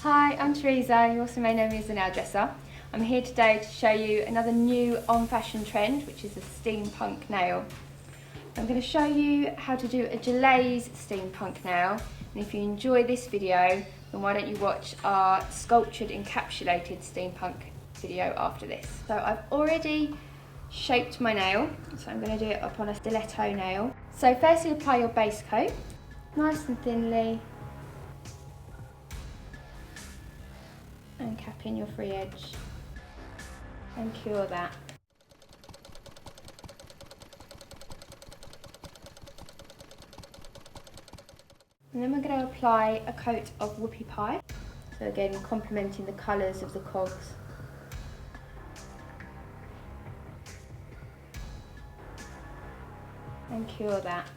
Hi, I'm Teresa, you also may know me as the Naildresser. I'm here today to show you another new on-fashion trend, which is a steampunk nail. I'm going to show you how to do a Gelaze steampunk nail, and if you enjoy this video, then why don't you watch our sculptured encapsulated steampunk video after this. So I've already shaped my nail, so I'm going to do it upon a stiletto nail. So firstly apply your base coat, nice and thinly, and cap in your free edge and cure that. And then we're going to apply a coat of Whoopie Pie, so again complementing the colours of the cogs. And cure that.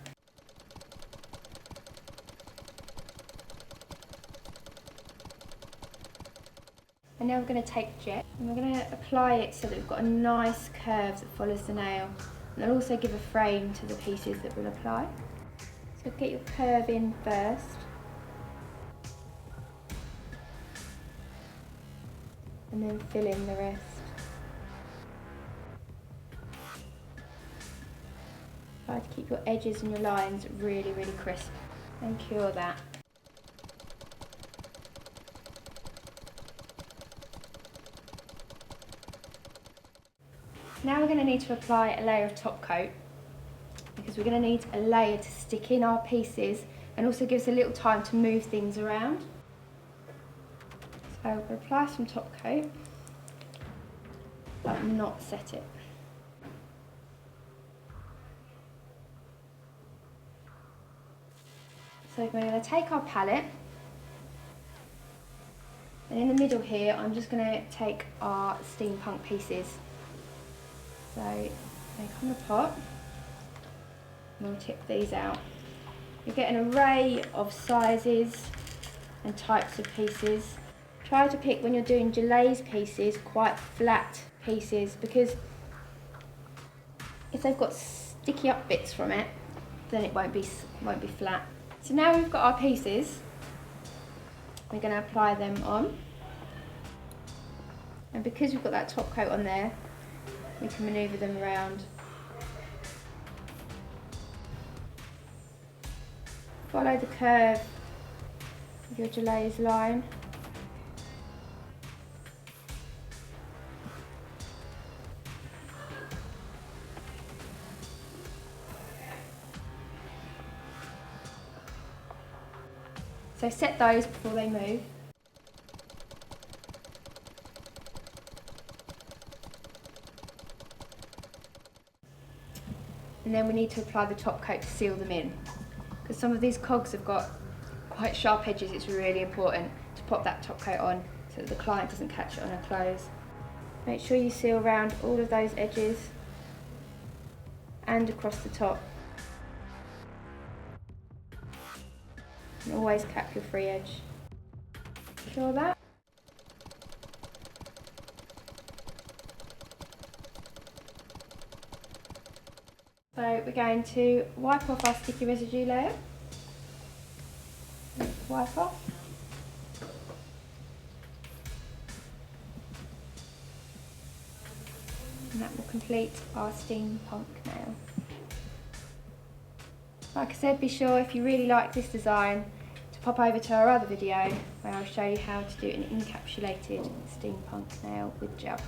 And now we're going to take jet and we're going to apply it so that we've got a nice curve that follows the nail. And it'll also give a frame to the pieces that we'll apply. So get your curve in first. And then fill in the rest. Try to keep your edges and your lines really, really crisp. And cure that. Now we're going to need to apply a layer of top coat, because we're going to need a layer to stick in our pieces and also give us a little time to move things around. So we'll apply some top coat, but not set it. So we're going to take our palette, and in the middle here I'm just going to take our steampunk pieces. So make on the pot, and we'll tip these out. You get an array of sizes and types of pieces. Try to pick, when you're doing Gelaze pieces, quite flat pieces, because if they've got sticky up bits from it, then it won't be flat. So now we've got our pieces, we're going to apply them on, and because we've got that top coat on there, we can manoeuvre them around. Follow the curve of your Gelaze line. So set those before they move. And then we need to apply the top coat to seal them in. Because some of these cogs have got quite sharp edges, it's really important to pop that top coat on so that the client doesn't catch it on her clothes. Make sure you seal around all of those edges and across the top. And always cap your free edge. Cure that. So we're going to wipe off our sticky residue layer. Wipe off. And that will complete our steampunk nail. Like I said, be sure, if you really like this design, to pop over to our other video where I'll show you how to do an encapsulated steampunk nail with gel.